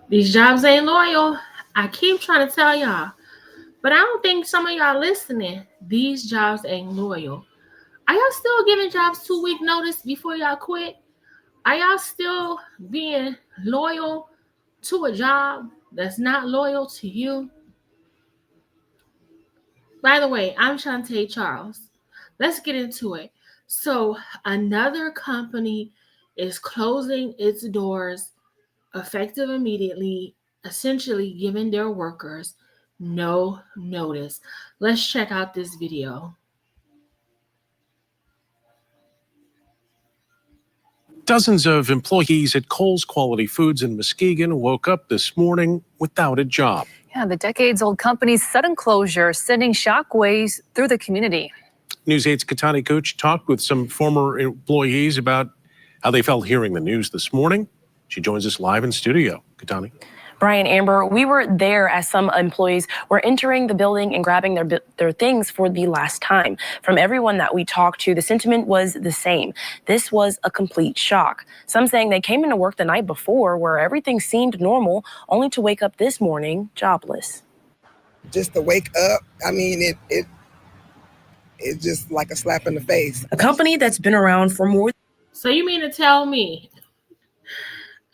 These jobs ain't loyal. I keep trying to tell y'all, but I don't think some of y'all listening. These jobs ain't loyal. Are y'all still giving jobs 2 week notice before y'all quit? Are y'all still being loyal to a job that's not loyal to you? By the way, I'm Chante Charles. Let's get into it. So, another company is closing its doors effective immediately, essentially giving their workers no notice. Let's check out this video. Dozens of employees at Kohl's Quality Foods in Muskegon woke up this morning without a job. Yeah, the decades-old company's sudden closure sending shockwaves through the community. News 8's Katani Cooch talked with some former employees about how they felt hearing the news this morning. She joins us live in studio. Katani. Brian, Amber, we were there as some employees were entering the building and grabbing their things for the last time. From everyone that we talked to, the sentiment was the same. This was a complete shock. Some saying they came into work the night before where everything seemed normal, only to wake up this morning jobless. Just to wake up, I mean, it's just like a slap in the face. A company that's been around for more. So you mean to tell me,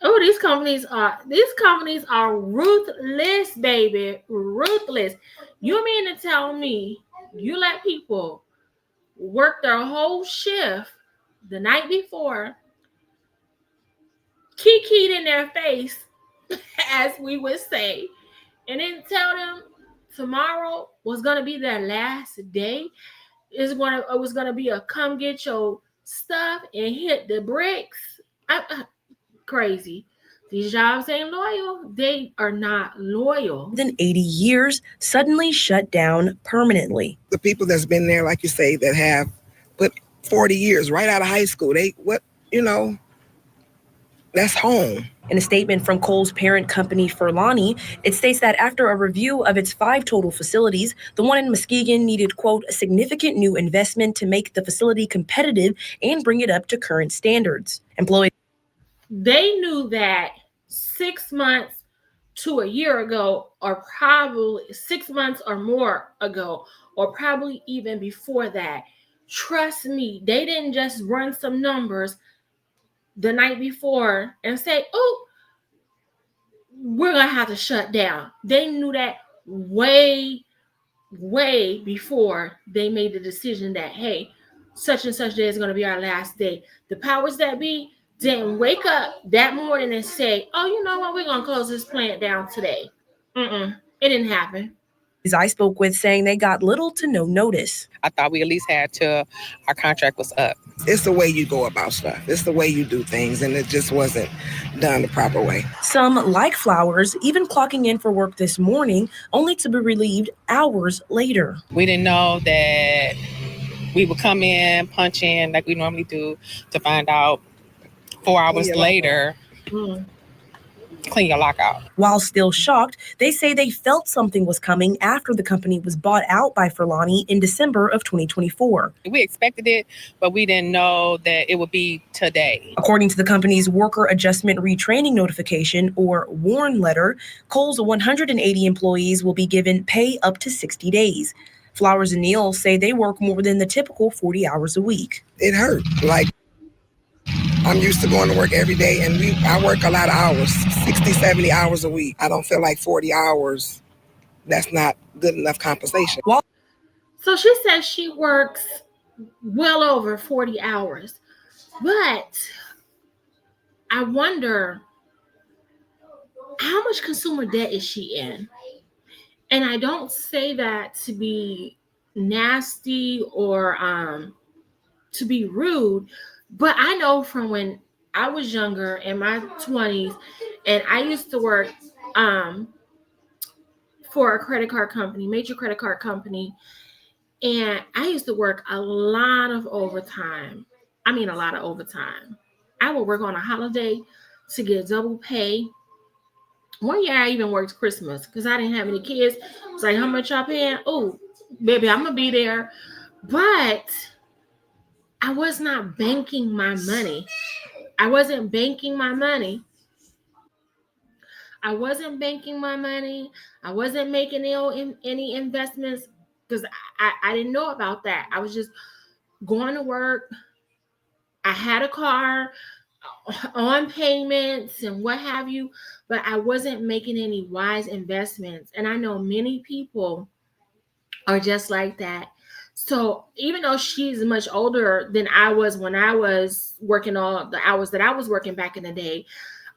oh, these companies are ruthless, baby. Ruthless. You mean to tell me you let people work their whole shift the night before, kikied in their face, as we would say, and then tell them tomorrow was gonna be their last day? It was gonna be a come get your stuff and hit the bricks. Crazy. These jobs ain't loyal. They are not loyal. Than 80 years suddenly shut down permanently. The people that's been there, like you say, that have put 40 years right out of high school, that's home. In a statement from Kohl's parent company, Furlani, it states that after a review of its 5 total facilities, the one in Muskegon needed, quote, a significant new investment to make the facility competitive and bring it up to current standards. They knew that 6 months to a year ago, or probably 6 months or more ago, or probably even before that. Trust me, they didn't just run some numbers the night before and say, oh, we're going to have to shut down. They knew that way before they made the decision that, hey, such and such day is going to be our last day. The powers that be didn't wake up that morning and say, oh, you know what, we're going to close this plant down today. It didn't happen. I spoke with saying they got little to no notice. I thought we at least had till our contract was up. It's the way you go about stuff. It's the way you do things, and it just wasn't done the proper way. Some, like Flowers, even clocking in for work this morning, only to be relieved hours later. We didn't know that we would come in, punch in like we normally do, to find out 4 hours later, clean your lockout. While still shocked, they say they felt something was coming after the company was bought out by Furlani in December of 2024. We expected it, but we didn't know that it would be today. According to the company's Worker Adjustment Retraining Notification, or WARN letter, Kohl's 180 employees will be given pay up to 60 days. Flowers and Neal say they work more than the typical 40 hours a week. It hurt. Like, I'm used to going to work every day, and I work a lot of hours, 60, 70 hours a week. I don't feel like 40 hours, that's not good enough compensation. So she says she works well over 40 hours. But I wonder, how much consumer debt is she in? And I don't say that to be nasty or to be rude, but I know from when I was younger, in my 20s, and I used to work for a credit card company, major credit card company, and I used to work a lot of overtime. I mean, a lot of overtime. I would work on a holiday to get double pay. One year I even worked Christmas because I didn't have any kids. I was like, how much y'all paying? Oh, baby, I'm going to be there. But I was not banking my money. I wasn't banking my money. I wasn't banking my money. I wasn't making any investments because I didn't know about that. I was just going to work. I had a car on payments and what have you, but I wasn't making any wise investments. And I know many people are just like that. So even though she's much older than I was when I was working all the hours that I was working back in the day,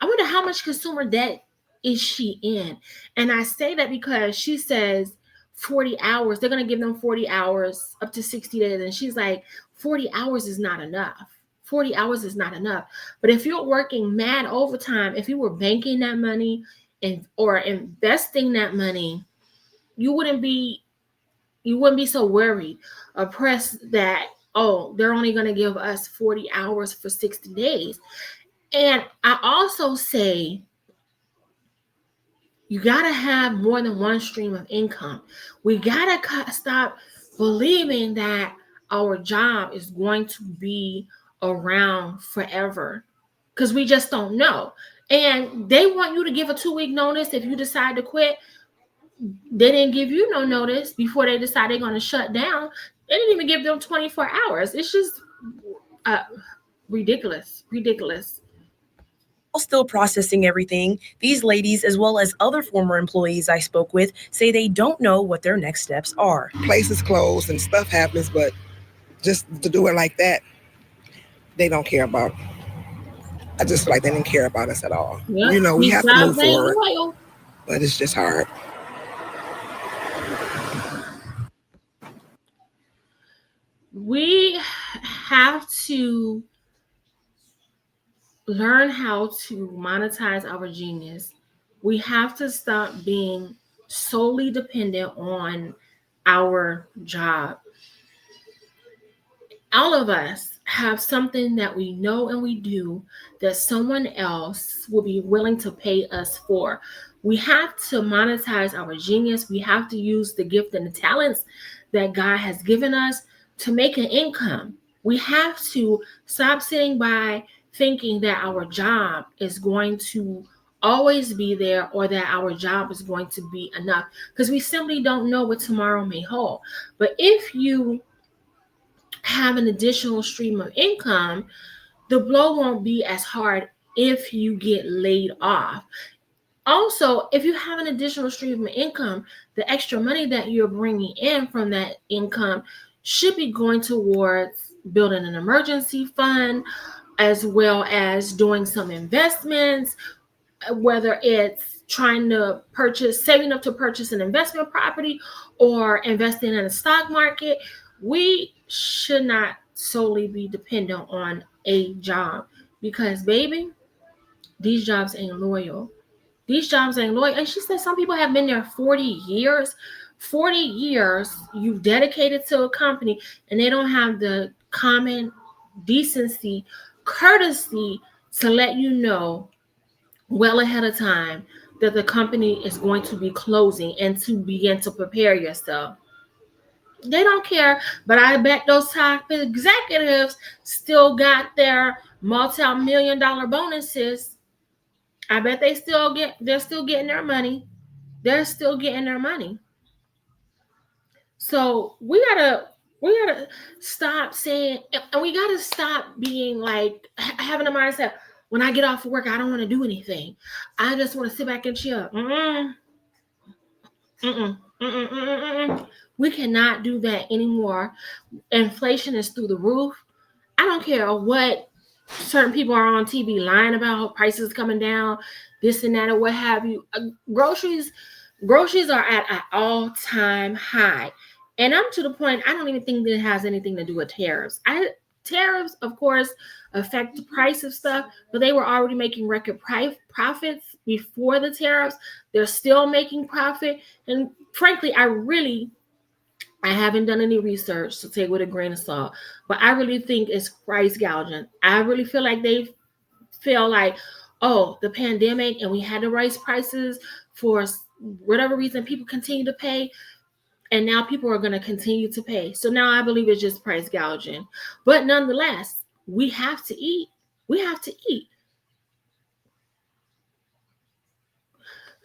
I wonder how much consumer debt is she in? And I say that because she says 40 hours, they're going to give them 40 hours up to 60 days. And she's like, 40 hours is not enough. 40 hours is not enough. But if you're working mad overtime, if you were banking that money or investing that money, you wouldn't be so worried, oppressed that, oh, they're only going to give us 40 hours for 60 days. And I also say you got to have more than one stream of income. We got to stop believing that our job is going to be around forever because we just don't know. And they want you to give a 2-week notice if you decide to quit. They didn't give you no notice before they decide they're going to shut down. They didn't even give them 24 hours. It's just ridiculous. Still processing everything, these ladies, as well as other former employees I spoke with, say they don't know what their next steps are. Places closed and stuff happens, but just to do it like that, they don't care about. I just feel like they didn't care about us at all. Yep. You know, we have to move forward, but it's just hard. We have to learn how to monetize our genius. We have to stop being solely dependent on our job. All of us have something that we know and we do that someone else will be willing to pay us for. We have to monetize our genius. We have to use the gift and the talents that God has given us to make an income. We have to stop sitting by thinking that our job is going to always be there or that our job is going to be enough, because we simply don't know what tomorrow may hold. But if you have an additional stream of income, the blow won't be as hard if you get laid off. Also, if you have an additional stream of income, the extra money that you're bringing in from that income should be going towards building an emergency fund, as well as doing some investments, whether it's trying to saving up to purchase an investment property or investing in a stock market. We should not solely be dependent on a job, because baby, these jobs ain't loyal. And she said some people have been there 40 years. 40 years you've dedicated to a company and they don't have the common decency, courtesy to let you know well ahead of time that the company is going to be closing and to begin to prepare yourself. They don't care, but I bet those top executives still got their multi-million-dollar bonuses. I bet they're still getting their money. They're still getting their money. So we gotta stop saying, and we gotta stop being like having a mindset, when I get off of work, I don't want to do anything. I just want to sit back and chill. We cannot do that anymore. Inflation is through the roof. I don't care what certain people are on TV lying about, prices coming down, this and that, or what have you. Groceries are at an all-time high. And I'm to the point, I don't even think that it has anything to do with tariffs. Tariffs, of course, affect the price of stuff, but they were already making record profits before the tariffs. They're still making profit. And frankly, I haven't done any research, so take it with a grain of salt, but I really think it's price gouging. I really feel like they feel like, oh, the pandemic and we had to raise prices for whatever reason, people continue to pay, and now people are going to continue to pay. So now I believe it's just price gouging. But nonetheless, we have to eat. We have to eat.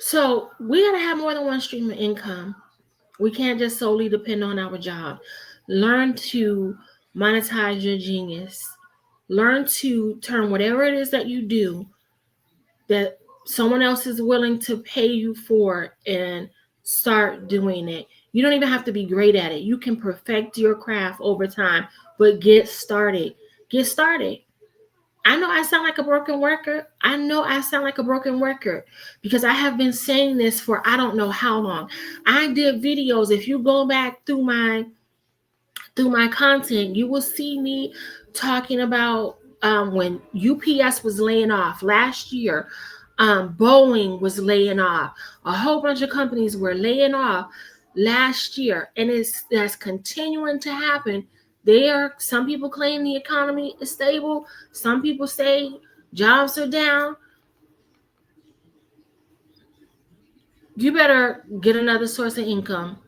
So we got to have more than one stream of income. We can't just solely depend on our job. Learn to monetize your genius. Learn to turn whatever it is that you do that someone else is willing to pay you for and start doing it. You don't even have to be great at it. You can perfect your craft over time, but get started. Get started. I know I sound like a broken worker. I know I sound like a broken worker because I have been saying this for I don't know how long. I did videos. If you go back through my content, you will see me talking about when UPS was laying off last year. Boeing was laying off. A whole bunch of companies were laying off last year, and that's continuing to happen. Some people claim the economy is stable. Some people say jobs are down. You better get another source of income.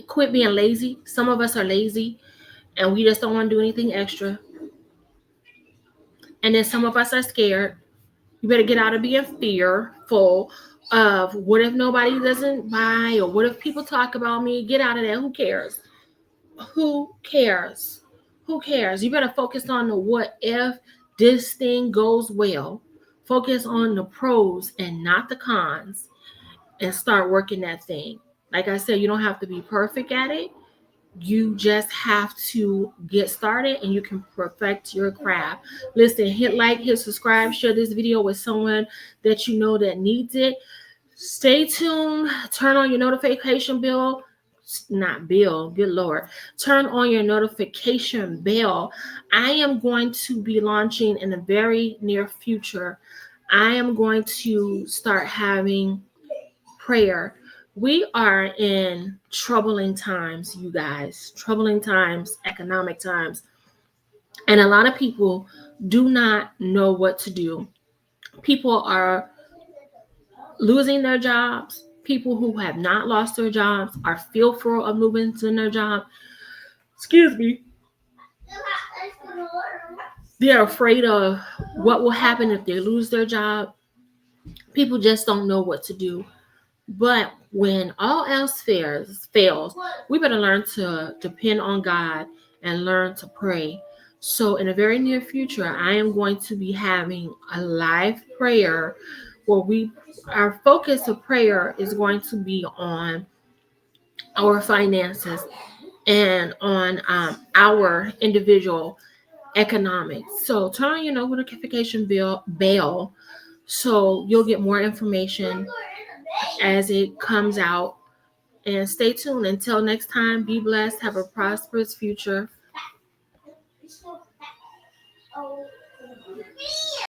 Quit being lazy. Some of us are lazy and we just don't want to do anything extra. And then some of us are scared. You better get out of being fearful of what if nobody doesn't buy, or what if people talk about me. Get out of that. Who cares? Who cares? Who cares? You better focus on the what if this thing goes well. Focus on the pros and not the cons, and start working that thing. Like I said, you don't have to be perfect at it. You just have to get started and you can perfect your craft. Listen, hit like, hit subscribe, share this video with someone that you know that needs it. Stay tuned. Turn on your notification bell. Not bill, good Lord. Turn on your notification bell. I am going to be launching in the very near future. I am going to start having prayer. We are in troubling times, you guys. Troubling times, economic times. And a lot of people do not know what to do. People are losing their jobs. People who have not lost their jobs are fearful of losing their job. Excuse me. They're afraid of what will happen if they lose their job. People just don't know what to do. But when all else fails, we better learn to depend on God and learn to pray. So in the very near future, I am going to be having a live prayer where our focus of prayer is going to be on our finances and on our individual economics. So turn on your notification bell so you'll get more information as it comes out. And stay tuned. Until next time, be blessed. Have a prosperous future.